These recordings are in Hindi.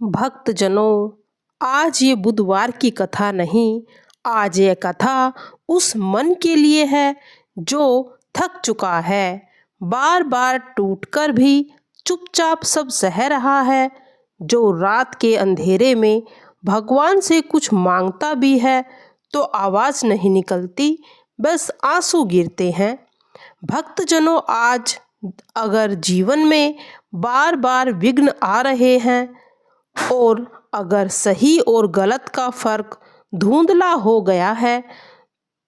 भक्तजनों, आज ये बुधवार की कथा नहीं, आज ये कथा उस मन के लिए है जो थक चुका है, बार बार टूटकर भी चुपचाप सब सह रहा है, जो रात के अंधेरे में भगवान से कुछ मांगता भी है तो आवाज़ नहीं निकलती, बस आंसू गिरते हैं। भक्तजनों, आज अगर जीवन में बार बार विघ्न आ रहे हैं और अगर सही और गलत का फर्क धुंधला हो गया है,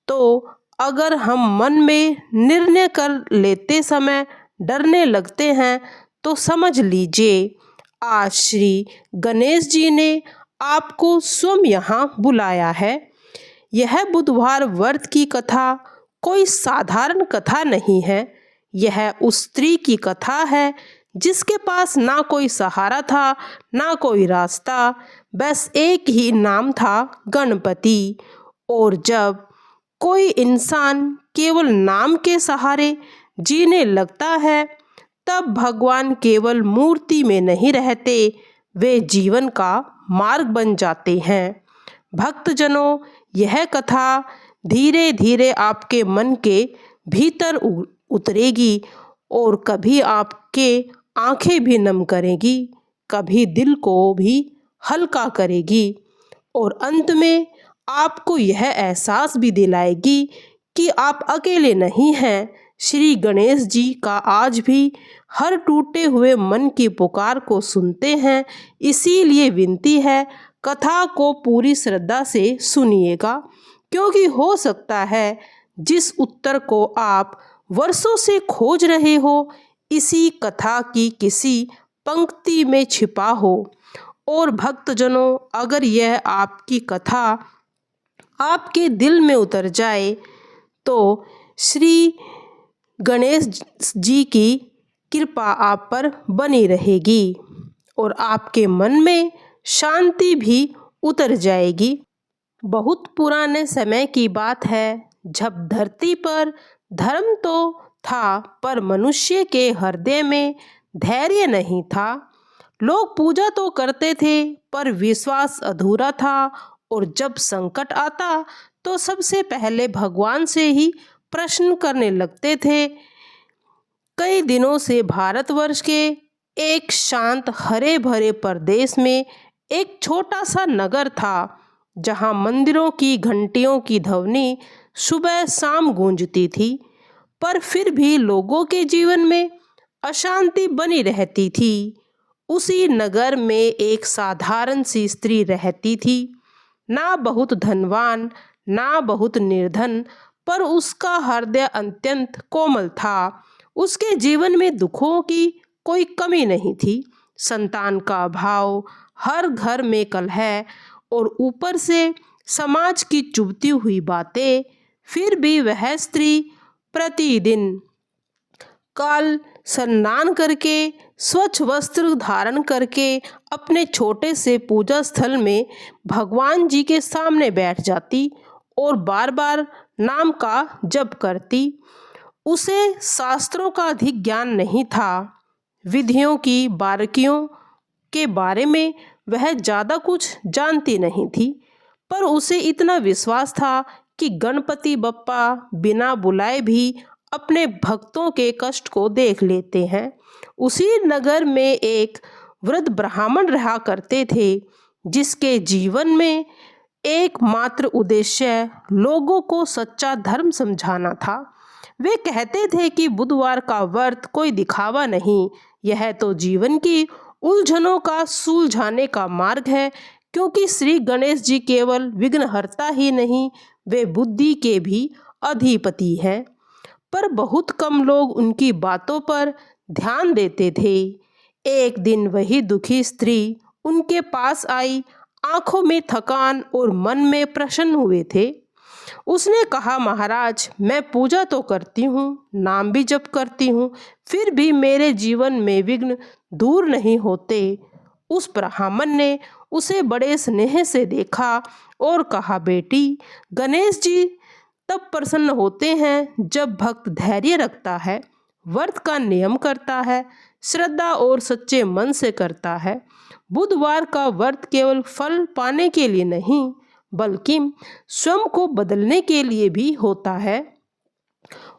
तो अगर हम मन में निर्णय कर लेते समय डरने लगते हैं, तो समझ लीजिए आज श्री गणेश जी ने आपको स्वयं यहाँ बुलाया है। यह बुधवार व्रत की कथा कोई साधारण कथा नहीं है, यह उस स्त्री की कथा है जिसके पास ना कोई सहारा था, ना कोई रास्ता, बस एक ही नाम था, गणपति। और जब कोई इंसान केवल नाम के सहारे जीने लगता है, तब भगवान केवल मूर्ति में नहीं रहते, वे जीवन का मार्ग बन जाते हैं। भक्तजनों, यह कथा धीरे धीरे आपके मन के भीतर उतरेगी और कभी आपके आंखें भी नम करेगी, कभी दिल को भी हल्का करेगी और अंत में आपको यह एहसास भी दिलाएगी कि आप अकेले नहीं हैं। श्री गणेश जी का आज भी हर टूटे हुए मन की पुकार को सुनते हैं, इसीलिए विनती है, कथा को पूरी श्रद्धा से सुनिएगा, क्योंकि हो सकता है जिस उत्तर को आप वर्षों से खोज रहे हो, इसी कथा की किसी पंक्ति में छिपा हो। और भक्तजनों, अगर यह आपकी कथा आपके दिल में उतर जाए, तो श्री गणेश जी की कृपा आप पर बनी रहेगी और आपके मन में शांति भी उतर जाएगी। बहुत पुराने समय की बात है, जब धरती पर धर्म तो था, पर मनुष्य के हृदय में धैर्य नहीं था। लोग पूजा तो करते थे, पर विश्वास अधूरा था, और जब संकट आता तो सबसे पहले भगवान से ही प्रश्न करने लगते थे। कई दिनों से भारतवर्ष के एक शांत हरे भरे प्रदेश में एक छोटा सा नगर था, जहां मंदिरों की घंटियों की ध्वनि सुबह शाम गूंजती थी, पर फिर भी लोगों के जीवन में अशांति बनी रहती थी। उसी नगर में एक साधारण सी स्त्री रहती थी, ना बहुत धनवान, ना बहुत निर्धन, पर उसका हृदय अत्यंत कोमल था। उसके जीवन में दुखों की कोई कमी नहीं थी, संतान का अभाव, हर घर में कलह और ऊपर से समाज की चुभती हुई बातें। फिर भी वह स्त्री प्रतिदिन काल स्नान करके, स्वच्छ वस्त्र धारण करके अपने छोटे से पूजा स्थल में भगवान जी के सामने बैठ जाती और बार बार नाम का जप करती। उसे शास्त्रों का अधिक ज्ञान नहीं था, विधियों की बारीकियों के बारे में वह ज़्यादा कुछ जानती नहीं थी, पर उसे इतना विश्वास था कि गणपति बप्पा बिना बुलाए भी अपने भक्तों के कष्ट को देख लेते हैं। उसी नगर में एक वृद्ध ब्राह्मण रहा करते थे, जिसके जीवन में एकमात्र उद्देश्य लोगों को सच्चा धर्म समझाना था। वे कहते थे कि बुधवार का व्रत कोई दिखावा नहीं, यह तो जीवन की उलझनों का सुलझाने का मार्ग है, क्योंकि श्री गणेश जी केवल विघ्नहर्ता ही नहीं, वे बुद्धि के भी अधिपति हैं। पर बहुत कम लोग उनकी बातों पर ध्यान देते थे। एक दिन वही दुखी स्त्री उनके पास आई, आंखों में थकान और मन में प्रश्न हुए थे। उसने कहा, महाराज, मैं पूजा तो करती हूँ, नाम भी जप करती हूँ, फिर भी मेरे जीवन में विघ्न दूर नहीं होते। उस ब्राह्मण ने उसे बड़े स्नेह से देखा और कहा, बेटी, गणेश जी तब प्रसन्न होते हैं जब भक्त धैर्य रखता है, व्रत का नियम करता है, श्रद्धा और सच्चे मन से करता है। बुधवार का व्रत केवल फल पाने के लिए नहीं, बल्कि स्वयं को बदलने के लिए भी होता है।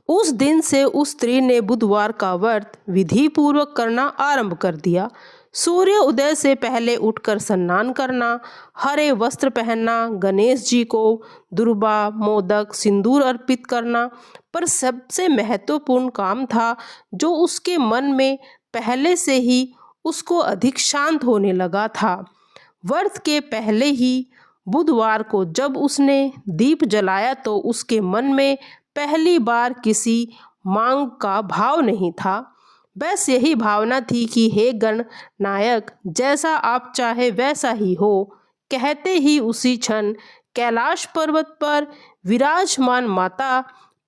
उस दिन से उस स्त्री ने बुधवार का व्रत विधि पूर्वक करना आरंभ कर दिया। सूर्य उदय से पहले उठकर स्नान करना, हरे वस्त्र पहनना, गणेश जी को दुर्वा, मोदक, सिंदूर अर्पित करना, पर सबसे महत्वपूर्ण काम था जो उसके मन में पहले से ही उसको अधिक शांत होने लगा था। व्रत के पहले ही बुधवार को जब उसने दीप जलाया तो उसके मन में पहली बार किसी मांग का भाव नहीं था। बस यही भावना थी कि हे गणनायक, जैसा आप चाहे वैसा ही हो। कहते ही उसी क्षण कैलाश पर्वत पर विराजमान माता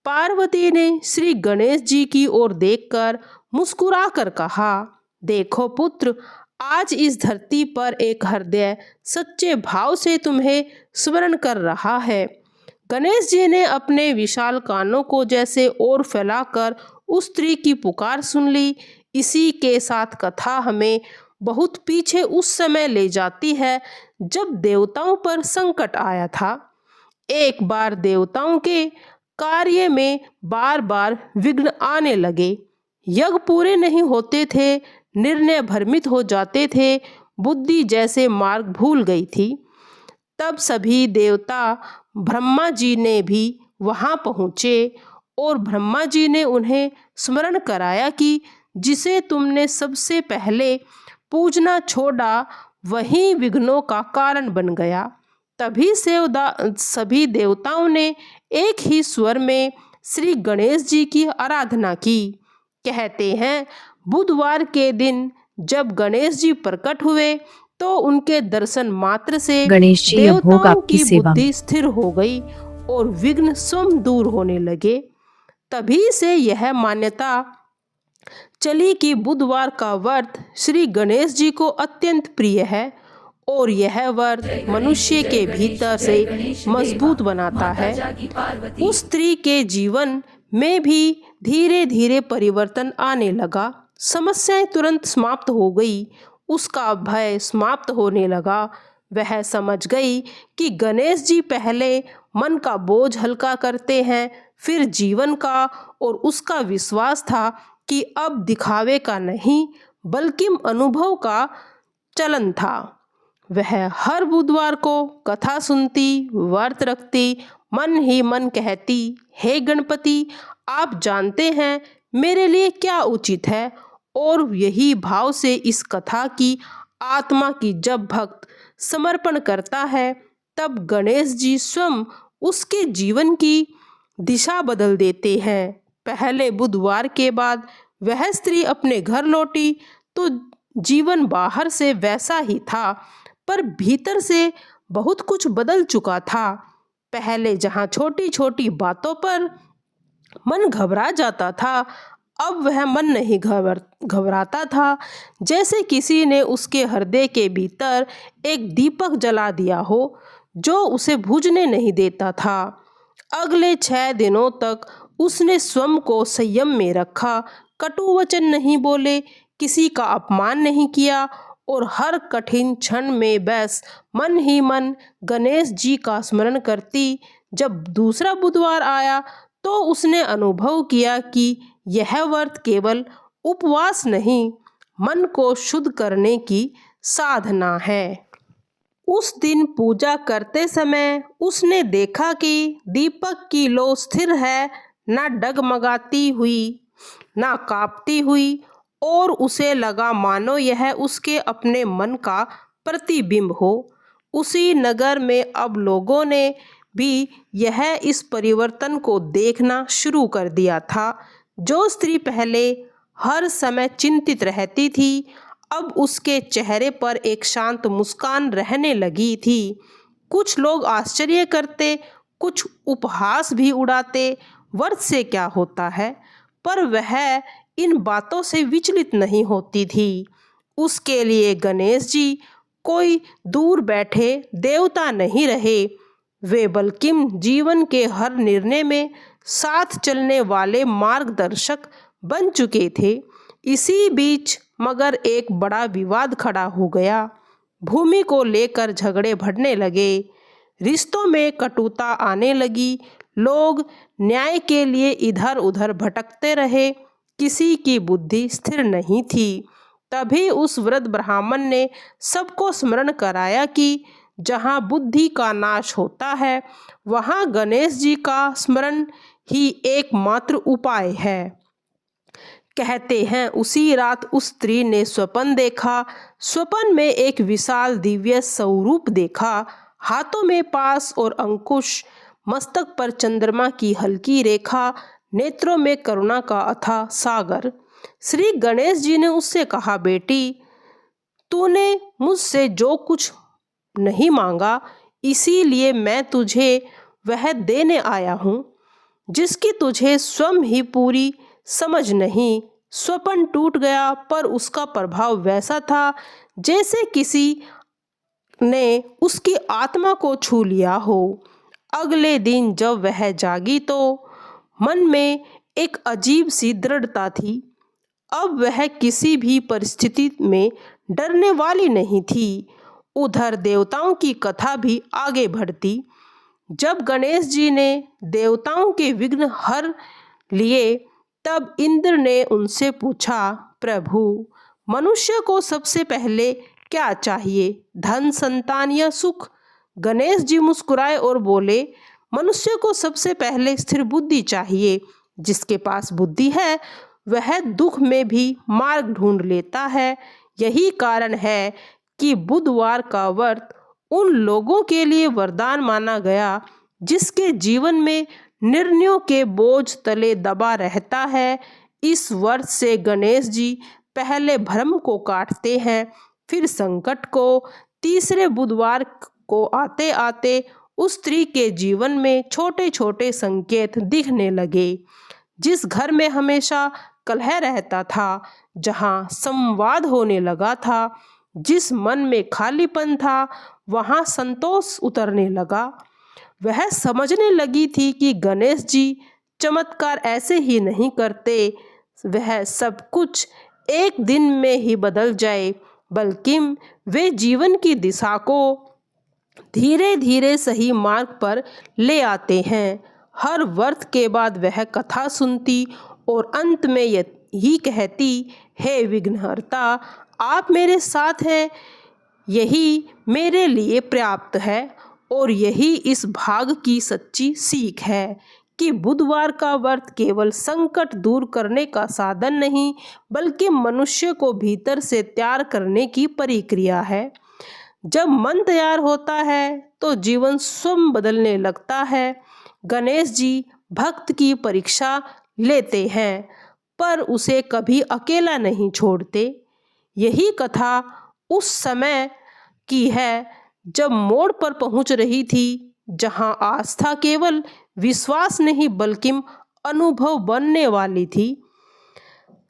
पार्वती ने श्री गणेश जी की ओर देखकर मुस्कुराकर कहा, देखो पुत्र, आज इस धरती पर एक हृदय सच्चे भाव से तुम्हें स्मरण कर रहा है। गणेश जी ने अपने विशाल कानों को जैसे और फैलाकर उस स्त्री की पुकार सुन ली। इसी के साथ कथा हमें बहुत पीछे उस समय ले जाती है जब देवताओं पर संकट आया था। एक बार देवताओं के कार्य में बार बार विघ्न आने लगे। यज्ञ पूरे नहीं होते थे, निर्णय भ्रमित हो जाते थे, बुद्धि जैसे मार्ग भूल गई थी। तब सभी देवता ब्रह्मा जी ने भी वहां पहुँचे और ब्रह्मा जी ने उन्हें स्मरण कराया कि जिसे तुमने सबसे पहले पूजना छोड़ा वही विघ्नों का कारण बन गया। तभी से सभी देवताओं ने एक ही स्वर में श्री गणेश जी की आराधना की। कहते हैं बुधवार के दिन जब गणेश जी प्रकट हुए तो उनके दर्शन मात्र से गणेश जी देवताओं की बुद्धि स्थिर हो गई और विघ्न स्वयं दूर होने लगे। तभी से यह मान्यता चली कि बुधवार का व्रत श्री गणेश जी को अत्यंत प्रिय है और यह व्रत मनुष्य के भीतर से मजबूत बनाता है। उस स्त्री के जीवन में भी धीरे धीरे परिवर्तन आने लगा। समस्याएं तुरंत समाप्त हो गई, उसका भय समाप्त होने लगा। वह समझ गई कि गणेश जी पहले मन का बोझ हल्का करते हैं, फिर जीवन का, और उसका विश्वास था कि अब दिखावे का नहीं बल्कि अनुभव का चलन था। वह हर बुधवार को कथा सुनती, व्रत रखती, मन ही मन कहती, हे गणपति, आप जानते हैं मेरे लिए क्या उचित है। और यही भाव से इस कथा की आत्मा की जब भक्त समर्पण करता है तब गणेश जी स्वयं उसके जीवन की दिशा बदल देते हैं। पहले बुधवार के बाद वह स्त्री अपने घर लौटी तो जीवन बाहर से वैसा ही था, पर भीतर से बहुत कुछ बदल चुका था। पहले जहाँ छोटी छोटी बातों पर मन घबरा जाता था, अब वह मन नहीं घबराता था। जैसे किसी ने उसके हृदय के भीतर एक दीपक जला दिया हो जो उसे बुझने नहीं देता था। अगले 6 दिनों तक उसने स्वयं को संयम में रखा, कटु वचन नहीं बोले, किसी का अपमान नहीं किया और हर कठिन क्षण में बस मन ही मन गणेश जी का स्मरण करती। जब दूसरा बुधवार आया तो उसने अनुभव किया कि यह व्रत केवल उपवास नहीं, मन को शुद्ध करने की साधना है। उस दिन पूजा करते समय उसने देखा कि दीपक की लौ स्थिर है, ना डगमगाती हुई, ना कांपती हुई, और उसे लगा मानो यह उसके अपने मन का प्रतिबिंब हो। उसी नगर में अब लोगों ने भी यह इस परिवर्तन को देखना शुरू कर दिया था। जो स्त्री पहले हर समय चिंतित रहती थी, अब उसके चेहरे पर एक शांत मुस्कान रहने लगी थी। कुछ लोग आश्चर्य करते, कुछ उपहास भी उड़ाते, व्रत से क्या होता है, पर वह इन बातों से विचलित नहीं होती थी। उसके लिए गणेश जी कोई दूर बैठे देवता नहीं रहे, वे बल्कि जीवन के हर निर्णय में साथ चलने वाले मार्गदर्शक बन चुके थे। इसी बीच मगर एक बड़ा विवाद खड़ा हो गया। भूमि को लेकर झगड़े बढ़ने लगे, रिश्तों में कटुता आने लगी, लोग न्याय के लिए इधर उधर भटकते रहे, किसी की बुद्धि स्थिर नहीं थी। तभी उस वृद्ध ब्राह्मण ने सबको स्मरण कराया कि जहाँ बुद्धि का नाश होता है वहाँ गणेश जी का स्मरण ही एकमात्र उपाय है। कहते हैं उसी रात उस स्त्री ने स्वप्न देखा। स्वप्न में एक विशाल दिव्य स्वरूप देखा, हाथों में पास और अंकुश, मस्तक पर चंद्रमा की हल्की रेखा, नेत्रों में करुणा का अथाह सागर। श्री गणेश जी ने उससे कहा, बेटी, तूने मुझसे जो कुछ नहीं मांगा, इसीलिए मैं तुझे वह देने आया हूँ जिसकी तुझे स्वयं ही पूरी समझ नहीं। स्वप्न टूट गया, पर उसका प्रभाव वैसा था जैसे किसी ने उसकी आत्मा को छू लिया हो। अगले दिन जब वह जागी तो मन में एक अजीब सी दृढ़ता थी। अब वह किसी भी परिस्थिति में डरने वाली नहीं थी। उधर देवताओं की कथा भी आगे बढ़ती। जब गणेश जी ने देवताओं के विघ्न हर लिए, तब इंद्र ने उनसे पूछा, प्रभु, मनुष्य को सबसे पहले क्या चाहिए, धन, संतान या सुख? गणेश जी मुस्कुराए और बोले, मनुष्य को सबसे पहले स्थिर बुद्धि चाहिए। जिसके पास बुद्धि है वह दुख में भी मार्ग ढूंढ लेता है। यही कारण है कि बुधवार का व्रत उन लोगों के लिए वरदान माना गया जिसके जीवन में निर्णयों के बोझ तले दबा रहता है। इस व्रत से गणेश जी पहले भ्रम को काटते हैं, फिर संकट को। तीसरे बुधवार को आते आते उस स्त्री के जीवन में छोटे छोटे संकेत दिखने लगे। जिस घर में हमेशा कलह रहता था, जहाँ संवाद होने लगा था, जिस मन में खालीपन था, वहाँ संतोष उतरने लगा। वह समझने लगी थी कि गणेश जी चमत्कार ऐसे ही नहीं करते, वह सब कुछ एक दिन में ही बदल जाए, बल्कि वे जीवन की दिशा को धीरे धीरे सही मार्ग पर ले आते हैं। हर व्रत के बाद वह कथा सुनती और अंत में यही कहती, हे विघ्नहर्ता, आप मेरे साथ हैं, यही मेरे लिए पर्याप्त है। और यही इस भाग की सच्ची सीख है कि बुधवार का व्रत केवल संकट दूर करने का साधन नहीं, बल्कि मनुष्य को भीतर से तैयार करने की प्रक्रिया है। जब मन तैयार होता है तो जीवन स्वयं बदलने लगता है। गणेश जी भक्त की परीक्षा लेते हैं, पर उसे कभी अकेला नहीं छोड़ते। यही कथा उस समय की है जब मोड़ पर पहुंच रही थी, जहां आस्था केवल विश्वास नहीं बल्कि अनुभव बनने वाली थी।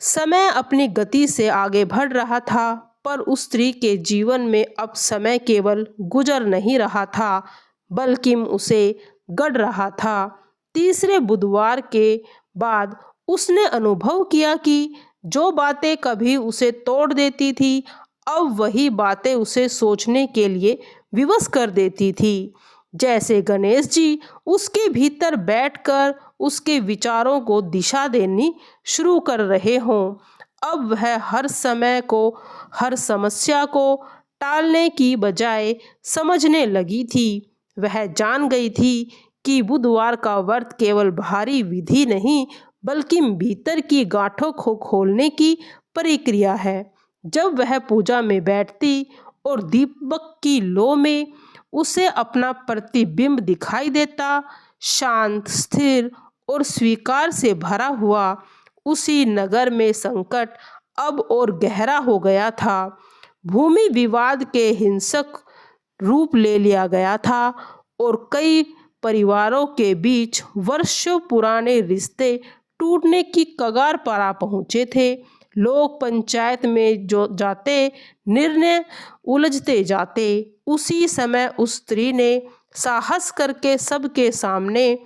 समय अपनी गति से आगे बढ़ रहा था, पर उस स्त्री के जीवन में अब समय केवल गुजर नहीं रहा था, बल्कि उसे गढ़ रहा था। तीसरे बुधवार के बाद उसने अनुभव किया कि जो बातें कभी उसे तोड़ देती थी, अब वही बातें उसे सोचने के लिए विवश कर देती थी। जैसे गणेश जी उसके भीतर बैठकर उसके विचारों को दिशा देनी शुरू कर रहे हों। अब वह हर समय को, हर समस्या को टालने की बजाय समझने लगी थी। वह जान गई थी कि बुधवार का व्रत केवल बाहरी विधि नहीं, बल्कि भीतर की गांठों को खोलने की प्रक्रिया है। जब वह पूजा में बैठती और दीपक की लो में उसे अपना प्रतिबिंब दिखाई देता, शांत, स्थिर और स्वीकार से भरा हुआ, उसी नगर में संकट अब और गहरा हो गया था। भूमि विवाद के हिंसक रूप ले लिया गया था और कई परिवारों के बीच वर्षों पुराने रिश्ते टूटने की कगार पर आ पहुँचे थे। लोग पंचायत में जो जाते, निर्णय उलझते जाते। उसी समय उस स्त्री ने साहस करके सबके सामने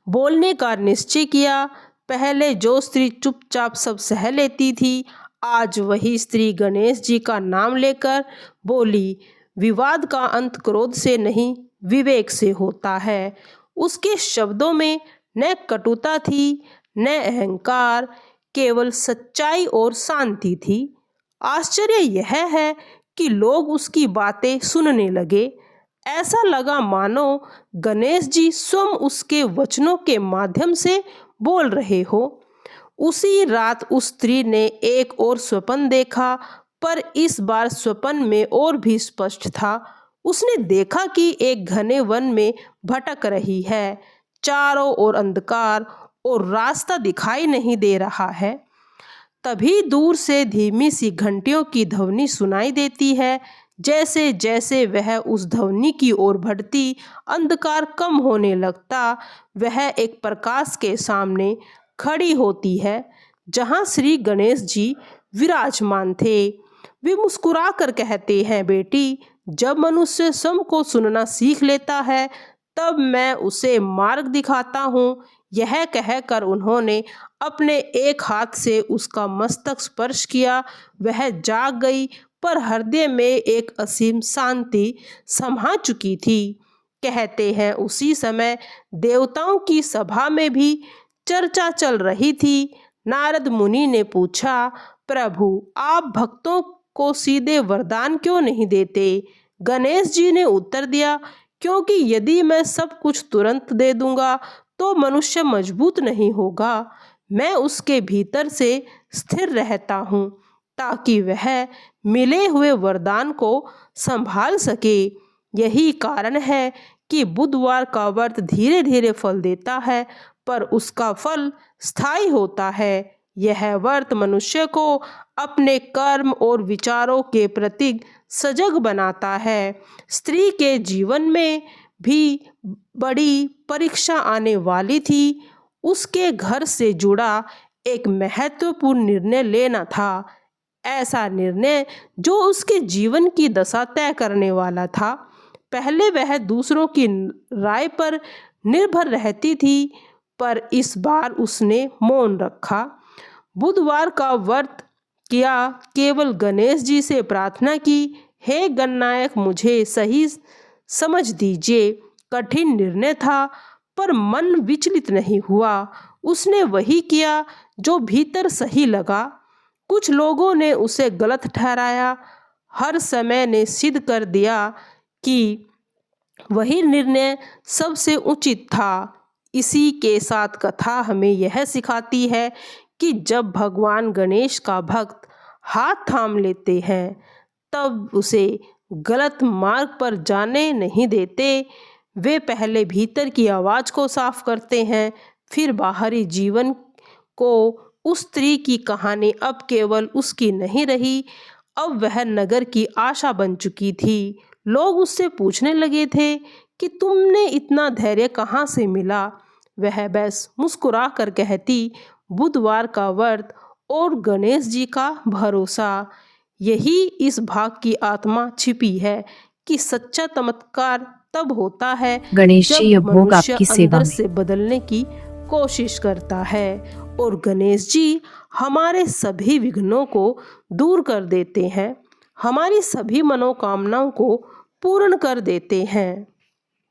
बोलने का निश्चय किया। पहले जो स्त्री चुपचाप सब सह लेती थी, आज वही स्त्री गणेश जी का नाम लेकर बोली, विवाद का अंत क्रोध से नहीं विवेक से होता है। उसके शब्दों में न कटुता थी न अहंकार, केवल सच्चाई और शांति थी। आश्चर्य यह है कि लोग उसकी बातें सुनने लगे। ऐसा लगा मानो गणेश जी स्वयं उसके वचनों के माध्यम से बोल रहे हो। उसी रात उस स्त्री ने एक और स्वप्न देखा, पर इस बार स्वप्न में और भी स्पष्ट था। उसने देखा कि एक घने वन में भटक रही है, चारों ओर अंधकार और रास्ता दिखाई नहीं दे रहा है। तभी दूर से धीमी सी घंटियों की ध्वनि सुनाई देती है। जैसे जैसे वह उस ध्वनि की ओर बढ़ती, अंधकार कम होने लगता। वह एक प्रकाश के सामने खड़ी होती है, जहाँ श्री गणेश जी विराजमान थे। वे मुस्कुरा कर कहते हैं, बेटी, जब मनुष्य स्वयं को सुनना सीख लेता है तब मैं उसे मार्ग दिखाता हूँ। यह कहकर उन्होंने अपने एक हाथ से उसका मस्तक स्पर्श किया। वह जाग गई, पर हृदय में एक असीम शांति समा चुकी थी। कहते हैं उसी समय देवताओं की सभा में भी चर्चा चल रही थी। नारद मुनि ने पूछा, प्रभु, आप भक्तों को सीधे वरदान क्यों नहीं देते? गणेश जी ने उत्तर दिया, क्योंकि यदि मैं सब कुछ तुरंत दे दूंगा तो मनुष्य मजबूत नहीं होगा। मैं उसके भीतर से स्थिर रहता हूँ ताकि वह मिले हुए वरदान को संभाल सके। यही कारण है कि बुधवार का व्रत धीरे धीरे फल देता है, पर उसका फल स्थायी होता है। यह व्रत मनुष्य को अपने कर्म और विचारों के प्रति सजग बनाता है। स्त्री के जीवन में भी बड़ी परीक्षा आने वाली थी। उसके घर से जुड़ा एक महत्वपूर्ण निर्णय लेना था, ऐसा निर्णय जो उसके जीवन की दशा तय करने वाला था। पहले वह दूसरों की राय पर निर्भर रहती थी, पर इस बार उसने मौन रखा। बुधवार का व्रत किया, केवल गणेश जी से प्रार्थना की, हे गणनायक, मुझे सही समझ दीजिए। कठिन निर्णय था, पर मन विचलित नहीं हुआ। उसने वही किया जो भीतर सही लगा। कुछ लोगों ने उसे गलत ठहराया, हर समय ने सिद्ध कर दिया कि वही निर्णय सबसे उचित था। इसी के साथ कथा हमें यह सिखाती है कि जब भगवान गणेश का भक्त हाथ थाम लेते हैं तब उसे गलत मार्ग पर जाने नहीं देते। वे पहले भीतर की आवाज़ को साफ करते हैं, फिर बाहरी जीवन को। उस स्त्री की कहानी अब केवल उसकी नहीं रही, अब वह नगर की आशा बन चुकी थी। लोग उससे पूछने लगे थे कि तुमने इतना धैर्य कहाँ से मिला? वह बस मुस्कुरा कर कहती, बुधवार का व्रत और गणेश जी का भरोसा। यही इस भाग की आत्मा छिपी है कि सच्चा चमत्कार तब होता है गणेश जी, जब ये भोग मनुष्य आपकी सेवा अंदर में। से बदलने की कोशिश करता है, और गणेश जी हमारे सभी विघ्नों को दूर कर देते हैं, हमारी सभी मनोकामनाओं को पूर्ण कर देते हैं।